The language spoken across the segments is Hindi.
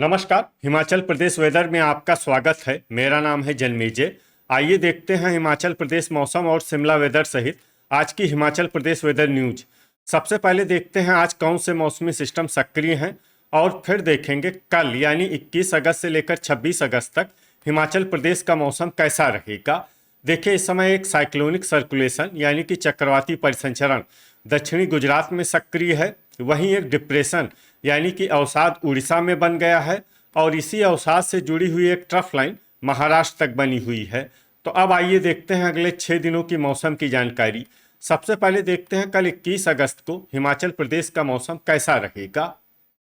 नमस्कार। हिमाचल प्रदेश वेदर में आपका स्वागत है। मेरा नाम है जन्मेजय। आइए देखते हैं हिमाचल प्रदेश मौसम और शिमला वेदर सहित आज की हिमाचल प्रदेश वेदर न्यूज। सबसे पहले देखते हैं आज कौन से मौसमी सिस्टम सक्रिय हैं और फिर देखेंगे कल यानी 21 अगस्त से लेकर 26 अगस्त तक हिमाचल प्रदेश का मौसम कैसा रहेगा। देखिए, इस समय एक साइक्लोनिक सर्कुलेशन यानी कि चक्रवाती परिसंचरण दक्षिणी गुजरात में सक्रिय है। वहीं एक डिप्रेशन यानी कि अवसाद उड़ीसा में बन गया है और इसी अवसाद से जुड़ी हुई एक ट्रफ लाइन महाराष्ट्र तक बनी हुई है। तो अब आइए देखते हैं अगले 6 दिनों की मौसम की जानकारी। सबसे पहले देखते हैं कल 21 अगस्त को हिमाचल प्रदेश का मौसम कैसा रहेगा।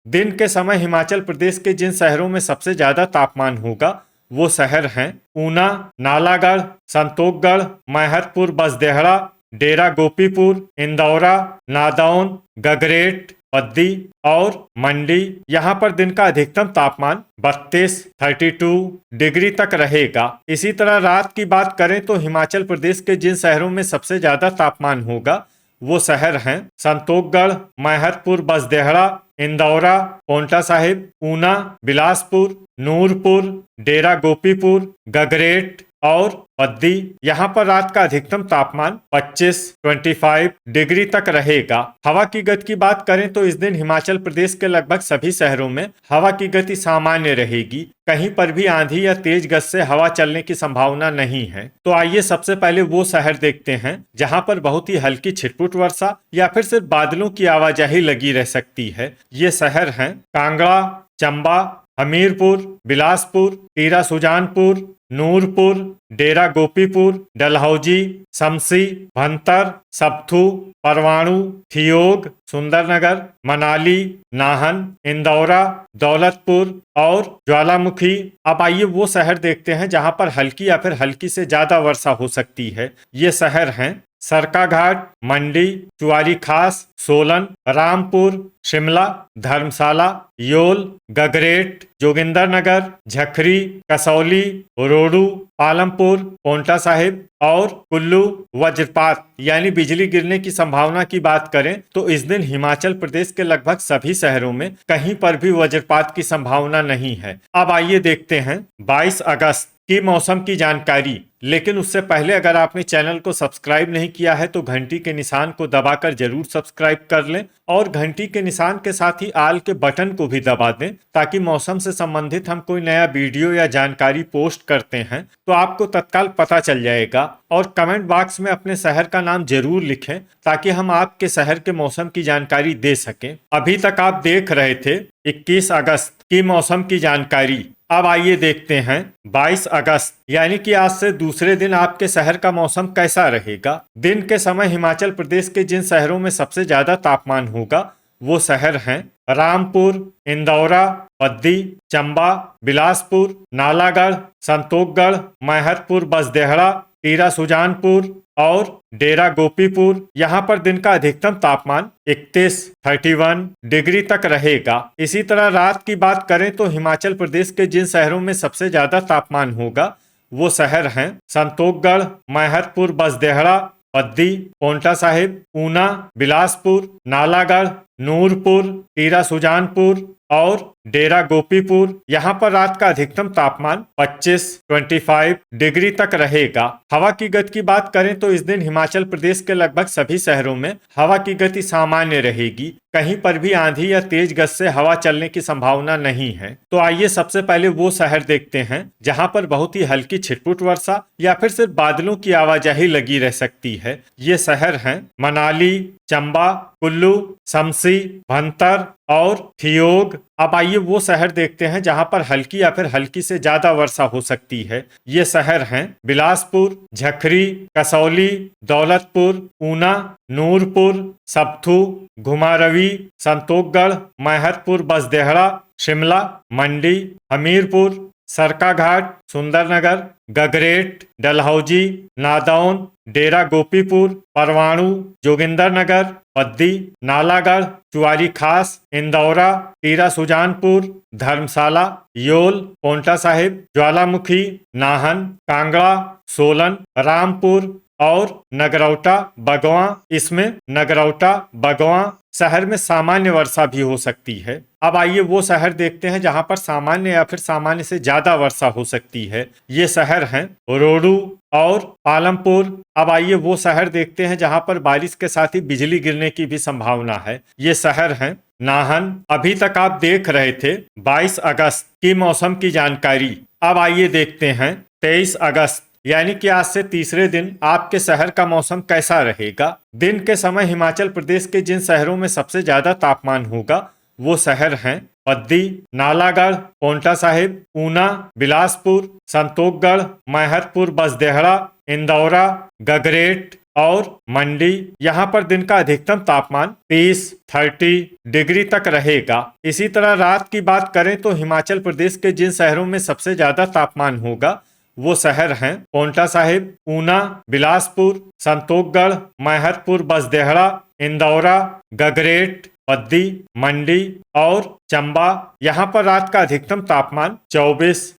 दिन के समय हिमाचल प्रदेश के जिन शहरों में सबसे ज़्यादा तापमान होगा वो शहर हैं ऊना, नालागढ़, संतोखगढ़, मैहतपुर बसदेहड़ा, डेरा गोपीपुर, इंदौरा, नादौन, गगरेट, बद्दी और मंडी। यहाँ पर दिन का अधिकतम तापमान 32 डिग्री तक रहेगा। इसी तरह रात की बात करें तो हिमाचल प्रदेश के जिन शहरों में सबसे ज्यादा तापमान होगा वो शहर हैं संतोखगढ़, मैहतपुर बसदेहड़ा, इंदौरा, पोंटा साहिब, ऊना, बिलासपुर, नूरपुर, डेरा गोपीपुर, गगरेट और बद्दी। यहाँ पर रात का अधिकतम तापमान 25 डिग्री तक रहेगा। हवा की गति की बात करें तो इस दिन हिमाचल प्रदेश के लगभग सभी शहरों में हवा की गति सामान्य रहेगी। कहीं पर भी आंधी या तेज गति से हवा चलने की संभावना नहीं है। तो आइए सबसे पहले वो शहर देखते हैं जहाँ पर बहुत ही हल्की छिटपुट वर्षा या फिर सिर्फ बादलों की आवाजाही लगी रह सकती है। ये शहर हैं कांगड़ा, चंबा, हमीरपुर, बिलासपुर, टीरा सुजानपुर, नूरपुर, डेरा गोपीपुर, डलहौजी, शमसी, भंतर, सप्थू, परवाणु, ठियोग, सुंदरनगर, मनाली, नाहन, इंदौरा, दौलतपुर और ज्वालामुखी। अब आइए वो शहर देखते हैं जहां पर हल्की या फिर हल्की से ज्यादा वर्षा हो सकती है। ये शहर हैं सरकाघाट, मंडी, चुआरी खास, सोलन, रामपुर, शिमला, धर्मशाला, योल, गगरेट, जोगिंदरनगर, झखरी, कसौली, रोडू, पालमपुर, पोंटा साहिब और कुल्लू। वज्रपात यानी बिजली गिरने की संभावना की बात करें तो इस दिन हिमाचल प्रदेश के लगभग सभी शहरों में कहीं पर भी वज्रपात की संभावना नहीं है। अब आइए देखते हैं 22 अगस्त की मौसम की जानकारी। लेकिन उससे पहले अगर आपने चैनल को सब्सक्राइब नहीं किया है तो घंटी के निशान को दबाकर जरूर सब्सक्राइब कर लें और घंटी के निशान के साथ ही आल के बटन को भी दबा दें ताकि मौसम से संबंधित हम कोई नया वीडियो या जानकारी पोस्ट करते हैं तो आपको तत्काल पता चल जाएगा। और कमेंट बॉक्स में अपने शहर का नाम जरूर लिखें ताकि हम आपके शहर के मौसम की जानकारी दे सकें। अभी तक आप देख रहे थे 21 अगस्त की मौसम की जानकारी। अब आइए देखते हैं 22 अगस्त यानी कि आज से दूसरे दिन आपके शहर का मौसम कैसा रहेगा। दिन के समय हिमाचल प्रदेश के जिन शहरों में सबसे ज्यादा तापमान होगा वो शहर हैं रामपुर, इंदौरा, बद्दी, चंबा, बिलासपुर, नालागढ़, संतोखगढ़, मैहतपुर बसदेहड़ा, टीरा सुजानपुर और डेरा गोपीपुर। यहाँ पर दिन का अधिकतम तापमान 31 डिग्री तक रहेगा। इसी तरह रात की बात करें तो हिमाचल प्रदेश के जिन शहरों में सबसे ज्यादा तापमान होगा वो शहर हैं संतोखगढ़, मैहतपुर बसदेहड़ा, बद्दी, पोंटा साहिब, ऊना, बिलासपुर, नालागढ़, नूरपुर, टीरा सुजानपुर और डेरा गोपीपुर। यहाँ पर रात का अधिकतम तापमान 25 डिग्री तक रहेगा। हवा की गति की बात करें तो इस दिन हिमाचल प्रदेश के लगभग सभी शहरों में हवा की गति सामान्य रहेगी। कहीं पर भी आंधी या तेज गति से हवा चलने की संभावना नहीं है। तो आइए सबसे पहले वो शहर देखते हैं जहां पर बहुत ही हल्की छिटपुट वर्षा या फिर सिर्फ बादलों की आवाजाही लगी रह सकती है। ये शहर हैं मनाली, चंबा, कुल्लू, शमसी, भंतर और ठियोग। अब आइए वो शहर देखते हैं जहां पर हल्की या फिर हल्की से ज्यादा वर्षा हो सकती है। ये शहर हैं बिलासपुर, झखरी, कसौली, दौलतपुर, ऊना, नूरपुर, सप्थू, घुमारवी, संतोखगढ़, मैहतपुर बसदेहड़ा, शिमला, मंडी, हमीरपुर, सरकाघाट, सुंदरनगर, गगरेट, डलहौजी, नादौन, डेरा गोपीपुर, परवाणु, जोगिंदरनगर, बद्दी, नालागढ़, चुआरी खास, इंदौरा, टीरा सुजानपुर, धर्मशाला, योल, पोंटा साहिब, ज्वालामुखी, नाहन, कांगड़ा, सोलन, रामपुर, और नगरौटा बगवां, इसमें नगरौटा बगवां शहर में सामान्य वर्षा भी हो सकती है। अब आइए वो शहर देखते हैं जहां पर सामान्य या फिर सामान्य से ज्यादा वर्षा हो सकती है। ये शहर हैं रोडू और पालमपुर। अब आइए वो शहर देखते हैं जहां पर बारिश के साथ ही बिजली गिरने की भी संभावना है। ये शहर हैं नाहन। अभी तक आप देख रहे थे 22 अगस्त की मौसम की जानकारी। अब आइए देखते हैं 23 अगस्त यानी कि आज से तीसरे दिन आपके शहर का मौसम कैसा रहेगा। दिन के समय हिमाचल प्रदेश के जिन शहरों में सबसे ज्यादा तापमान होगा वो शहर हैं पद्दी, नालागढ़, पोंटा साहिब, ऊना, बिलासपुर, संतोखगढ़, मैहतपुर, बसदेहड़ा, इंदौरा, गगरेट और मंडी। यहाँ पर दिन का अधिकतम तापमान 30 डिग्री तक रहेगा। इसी तरह रात की बात करें तो हिमाचल प्रदेश के जिन शहरों में सबसे ज्यादा तापमान होगा वो शहर हैं पोंटा साहिब, ऊना, बिलासपुर, संतोखगढ़, मैहतपुर, बसदेहड़ा, इंदौरा, गगरेट, पद्दी, मंडी और चंबा। यहाँ पर रात का अधिकतम तापमान 24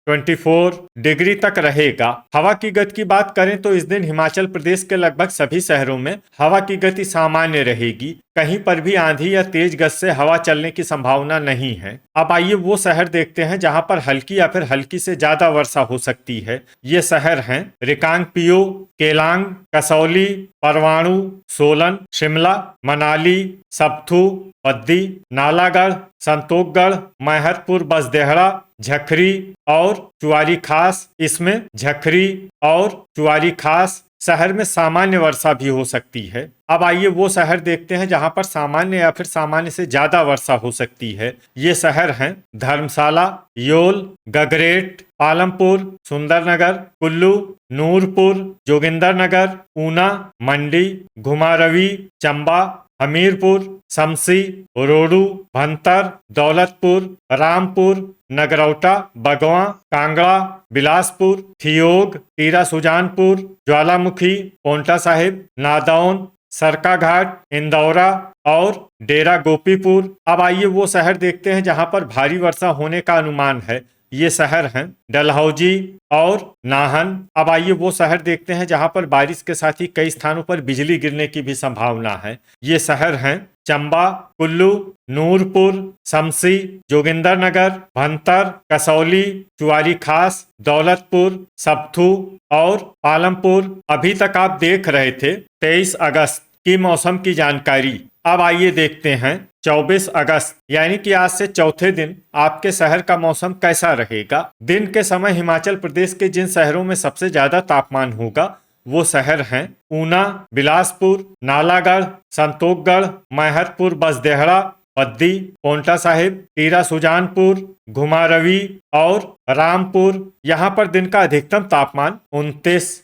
डिग्री तक रहेगा। हवा की गति की बात करें तो इस दिन हिमाचल प्रदेश के लगभग सभी शहरों में हवा की गति सामान्य रहेगी। कहीं पर भी आंधी या तेज गति से हवा चलने की संभावना नहीं है। अब आइए वो शहर देखते हैं जहां पर हल्की या फिर हल्की से ज्यादा वर्षा हो सकती है। ये शहर हैं रिकांगपिओ, केलांग, कसौली, परवाणु, सोलन, शिमला, मनाली, सप्थू, पद्दी, नालागढ़, संतोखगढ़, मैहतपुर, बसदेहड़ा, झखरी और चुआरी खास। इसमें झखरी और चुआरी खास शहर में सामान्य वर्षा भी हो सकती है। अब आइए वो शहर देखते हैं जहां पर सामान्य या फिर सामान्य से ज्यादा वर्षा हो सकती है। ये शहर हैं धर्मशाला, योल, गगरेट, पालमपुर, सुंदरनगर, कुल्लू, नूरपुर, जोगिंदरनगर, ऊना, मंडी, घुमारवी, चंबा, हमीरपुर, शमसी, रोडू, भंतर, दौलतपुर, रामपुर, नगरौटा, बगवां, कांगड़ा, बिलासपुर, ठियोग, टीरा सुजानपुर, ज्वालामुखी, पोंटा साहिब, नादौन, सरकाघाट, इंदौरा और डेरा गोपीपुर। अब आइए वो शहर देखते हैं जहां पर भारी वर्षा होने का अनुमान है। ये शहर हैं डलहौजी और नाहन। अब आइए वो शहर देखते हैं जहां पर बारिश के साथ ही कई स्थानों पर बिजली गिरने की भी संभावना है। ये शहर हैं चंबा, कुल्लू, नूरपुर, शमसी, जोगिंदरनगर, भंतर, कसौली, चुआरी खास, दौलतपुर, सप्थू और पालमपुर। अभी तक आप देख रहे थे 23 अगस्त की मौसम की जानकारी। अब आइए देखते हैं 24 अगस्त यानी कि आज से चौथे दिन आपके शहर का मौसम कैसा रहेगा। दिन के समय हिमाचल प्रदेश के जिन शहरों में सबसे ज्यादा तापमान होगा वो शहर हैं ऊना, बिलासपुर, नालागढ़, संतोखगढ़, मैहतपुर, बसदेहड़ा, पद्दी, पोंटा साहिब, टीरा सुजानपुर, घुमारवी और रामपुर। यहाँ पर दिन का अधिकतम तापमान 29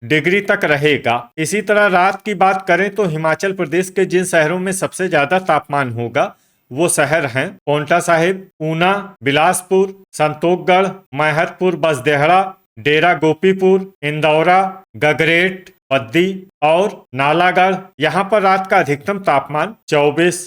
डिग्री तक रहेगा। इसी तरह रात की बात करें तो हिमाचल प्रदेश के जिन शहरों में सबसे ज्यादा तापमान होगा वो शहर हैं पोंटा साहिब, ऊना, बिलासपुर, संतोखगढ़, मैहतपुर, बसदेहड़ा, डेरा गोपीपुर, इंदौरा, गगरेट, पद्दी और नालागढ़। यहाँ पर रात का अधिकतम तापमान 24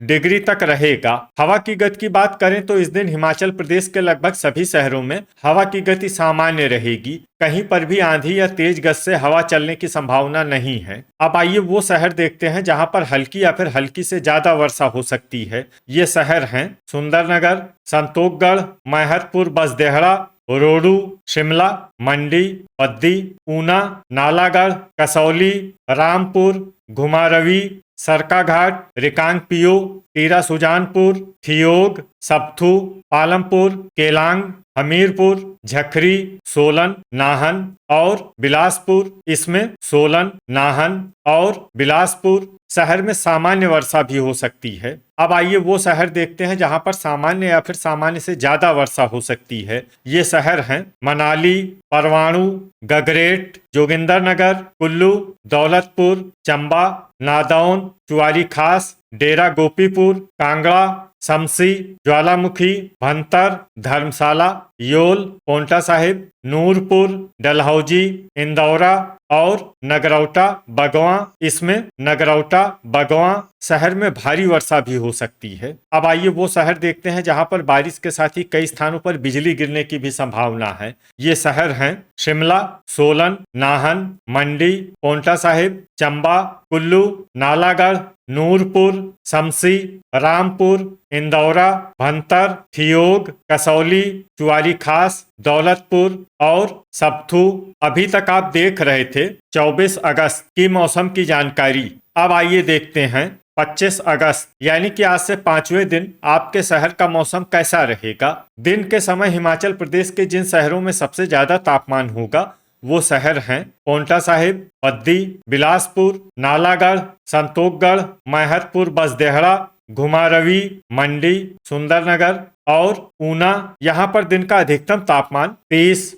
डिग्री तक रहेगा। हवा की गति की बात करें तो इस दिन हिमाचल प्रदेश के लगभग सभी शहरों में हवा की गति सामान्य रहेगी। कहीं पर भी आंधी या तेज गति से हवा चलने की संभावना नहीं है। अब आइए वो शहर देखते हैं जहां पर हल्की या फिर हल्की से ज्यादा वर्षा हो सकती है। ये शहर हैं सुंदरनगर, संतोखगढ़, मैहतपुर, बसदेहड़ा, रोडू, शिमला, मंडी, पद्दी, ऊना, नालागढ़, कसौली, रामपुर, घुमारवी, सरकाघाट, रिकांगपिओ, टीरा सुजानपुर, ठियोग, सप्थू, पालमपुर, केलांग, हमीरपुर, झखरी, सोलन, नाहन और बिलासपुर। इसमें सोलन, नाहन और बिलासपुर शहर में सामान्य वर्षा भी हो सकती है। अब आइए वो शहर देखते हैं जहां पर सामान्य या फिर सामान्य से ज्यादा वर्षा हो सकती है। ये शहर हैं मनाली, परवाणु, गगरेट, जोगिंदरनगर, कुल्लू, दौलतपुर, चंबा, नादौन, चुआरी खास, डेरा गोपीपुर, कांगड़ा, शमसी, ज्वालामुखी, भंतर, धर्मशाला, योल, पोंटा साहिब, नूरपुर, डलहौजी, इंदौरा और नगरौटा बगवां। इसमें नगरौटा बगवां शहर में भारी वर्षा भी हो सकती है। अब आइए वो शहर देखते हैं जहां पर बारिश के साथ ही कई स्थानों पर बिजली गिरने की भी संभावना है। ये शहर हैं शिमला, सोलन, नाहन, मंडी, पोंटा साहिब, चंबा, कुल्लू, नालागढ़, नूरपुर, शमसी, रामपुर, इंदौरा, भंतर, ठियोग, कसौली, चुआरी खास, दौलतपुर और सबथू। अभी तक आप देख रहे थे 24 अगस्त की मौसम की जानकारी। अब आइए देखते हैं 25 अगस्त यानी कि आज से 5वें दिन आपके शहर का मौसम कैसा रहेगा। दिन के समय हिमाचल प्रदेश के जिन शहरों में सबसे ज्यादा तापमान होगा वो शहर हैं पोंटा साहिब, बद्दी, बिलासपुर, नालागढ़, संतोखगढ़, मैहतपुर, बसदेहड़ा, घुमारवी, मंडी, सुंदरनगर और ऊना। यहाँ पर दिन का अधिकतम तापमान 30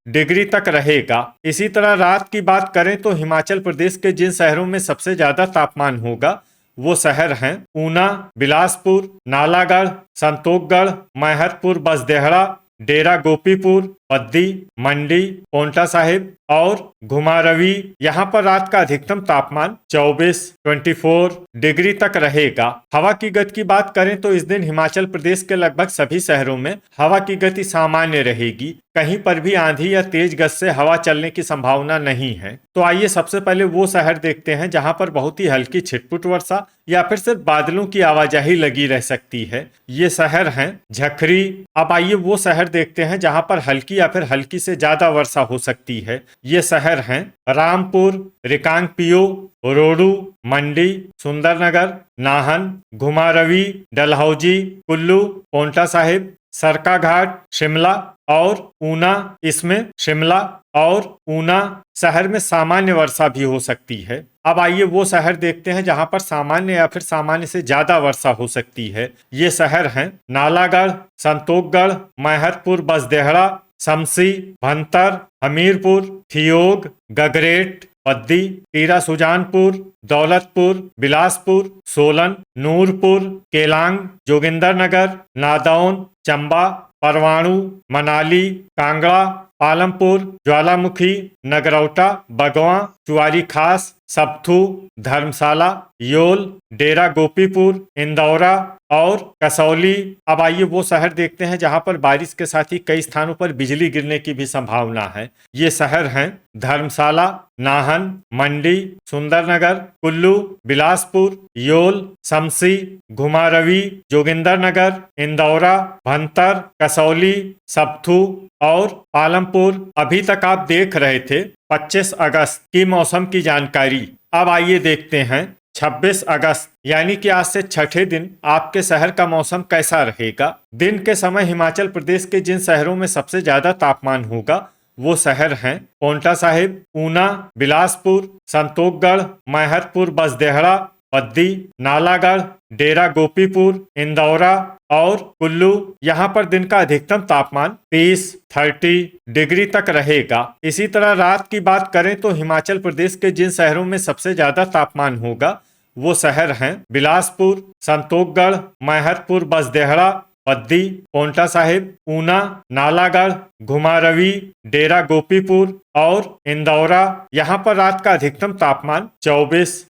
डिग्री तक रहेगा। इसी तरह रात की बात करें तो हिमाचल प्रदेश के जिन शहरों में सबसे ज्यादा तापमान होगा वो शहर हैं ऊना, बिलासपुर, नालागढ़, संतोखगढ़, मैहतपुर, बसदेहड़ा, डेरा गोपीपुर, बद्दी, मंडी, पोंटा साहिब और घुमारवी। यहाँ पर रात का अधिकतम तापमान 24 डिग्री तक रहेगा। हवा की गति की बात करें तो इस दिन हिमाचल प्रदेश के लगभग सभी शहरों में हवा की गति सामान्य रहेगी। कहीं पर भी आंधी या तेज गति से हवा चलने की संभावना नहीं है। तो आइए सबसे पहले वो शहर देखते हैं जहां पर बहुत ही हल्की छिटपुट वर्षा या फिर सिर्फ बादलों की आवाजाही लगी रह सकती है। ये शहर हैं झखरी। अब आइए वो शहर देखते हैं जहां पर हल्की या फिर हल्की से ज्यादा वर्षा हो सकती है। ये शहर हैं रामपुर, रिकांगपिओ, रोडू, मंडी, सुंदरनगर, नाहन, घुमारवी, डलहौजी, कुल्लू, पोंटा साहिब, सरकाघाट, शिमला और ऊना। इसमें शिमला और ऊना शहर में सामान्य वर्षा भी हो सकती है। अब आइए वो शहर देखते हैं जहां पर सामान्य या फिर सामान्य से ज्यादा वर्षा हो सकती है। ये शहर हैं नालागढ़, संतोखगढ़, मैहतपुर, बसदेहड़ा, शमसी, भंतर, हमीरपुर, ठियोग, गगरेट, बद्दी, टीरा सुजानपुर, दौलतपुर, बिलासपुर, सोलन, नूरपुर, केलांग, जोगिंदरनगर, नादौन, चंबा, परवाणु, मनाली, कांगड़ा, पालमपुर, ज्वालामुखी, नगरौटा, बगवां, चुआरी खास, सबथू, धर्मशाला, योल, डेरा गोपीपुर, इंदौरा और कसौली। अब आइए वो शहर देखते हैं जहां पर बारिश के साथ ही कई स्थानों पर बिजली गिरने की भी संभावना है। ये शहर हैं धर्मशाला, नाहन, मंडी, सुंदरनगर, कुल्लू, बिलासपुर, योल, शमसी, घुमारवी, जोगिंदरनगर, इंदौरा, भंतर, कसौली, सबथू और पालमपुर। अभी तक आप देख रहे थे 25 अगस्त की मौसम की जानकारी। अब आइए देखते हैं 26 अगस्त यानी कि आज से छठे दिन आपके शहर का मौसम कैसा रहेगा। दिन के समय हिमाचल प्रदेश के जिन शहरों में सबसे ज्यादा तापमान होगा वो शहर हैं पोंटा साहिब, ऊना, बिलासपुर, संतोखगढ़, मैहतपुर, बसदेहड़ा, बद्दी, नालागढ़, डेरा गोपीपुर, इंदौरा और कुल्लू। यहाँ पर दिन का अधिकतम तापमान 30 डिग्री तक रहेगा। इसी तरह रात की बात करें तो हिमाचल प्रदेश के जिन शहरों में सबसे ज्यादा तापमान होगा वो शहर हैं बिलासपुर, संतोखगढ़, मैहतपुर, बसदेहड़ा, बद्दी, पोंटा साहिब, ऊना, नालागढ़, घुमारवी, डेरा गोपीपुर और इंदौरा। यहाँ पर रात का अधिकतम तापमान 24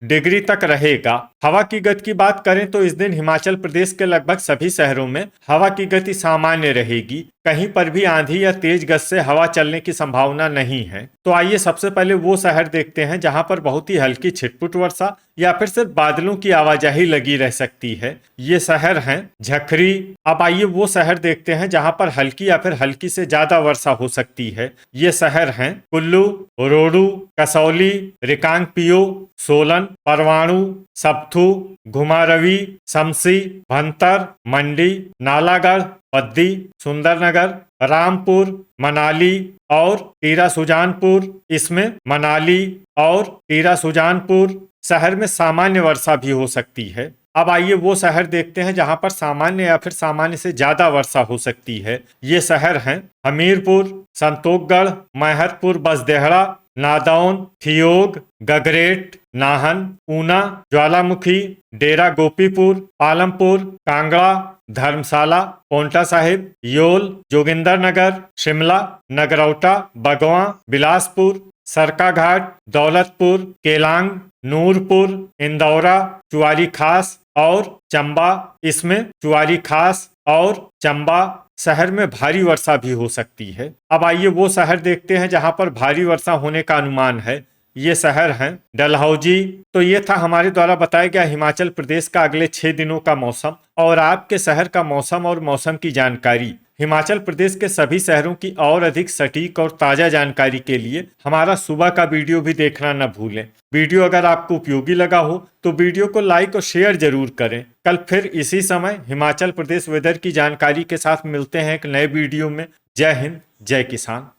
डिग्री तक रहेगा। हवा की गति की बात करें तो इस दिन हिमाचल प्रदेश के लगभग सभी शहरों में हवा की गति सामान्य रहेगी। कहीं पर भी आंधी या तेज गति से हवा चलने की संभावना नहीं है। तो आइए सबसे पहले वो शहर देखते हैं जहां पर बहुत ही हल्की छिटपुट वर्षा या फिर सिर्फ बादलों की आवाजाही लगी रह सकती है। ये शहर हैं झखरी। अब आइए वो शहर देखते हैं जहां पर हल्की या फिर हल्की से ज्यादा वर्षा हो सकती है। ये शहर हैं कुल्लू, रोडू, कसौली, रिकांगपिओ, सोलन, परवाणु, सबथू, घुमारवी, शमसी, भंतर, मंडी, नालागढ़, बद्दी, सुंदरनगर, रामपुर, मनाली और टीरा सुजानपुर। इसमें मनाली और टीरा सुजानपुर शहर में सामान्य वर्षा भी हो सकती है। अब आइए वो शहर देखते हैं जहां पर सामान्य या फिर सामान्य से ज्यादा वर्षा हो सकती है। ये शहर हैं हमीरपुर, संतोखगढ़, मैहतपुर, बसदेहड़ा, नादौन, थियोग, गगरेट, नाहन, ऊना, ज्वालामुखी, डेरा गोपीपुर, आलमपुर, कांगड़ा, धर्मशाला, पोंटा साहिब, योल, जोगिंदरनगर, शिमला, नगरौटा, बगवां, बिलासपुर, सरकाघाट, दौलतपुर, केलांग, नूरपुर, इंदौरा, चुआरी खास और चंबा। इसमें चुआरी खास और चंबा शहर में भारी वर्षा भी हो सकती है। अब आइए वो शहर देखते हैं जहां पर भारी वर्षा होने का अनुमान है। ये शहर हैं डलहौजी। तो ये था हमारे द्वारा बताया गया हिमाचल प्रदेश का अगले 6 दिनों का मौसम और आपके शहर का मौसम और मौसम की जानकारी। हिमाचल प्रदेश के सभी शहरों की और अधिक सटीक और ताजा जानकारी के लिए हमारा सुबह का वीडियो भी देखना न भूलें। वीडियो अगर आपको उपयोगी लगा हो तो वीडियो को लाइक और शेयर जरूर करें। कल फिर इसी समय हिमाचल प्रदेश वेदर की जानकारी के साथ मिलते हैं एक नए वीडियो में। जय हिंद, जय किसान।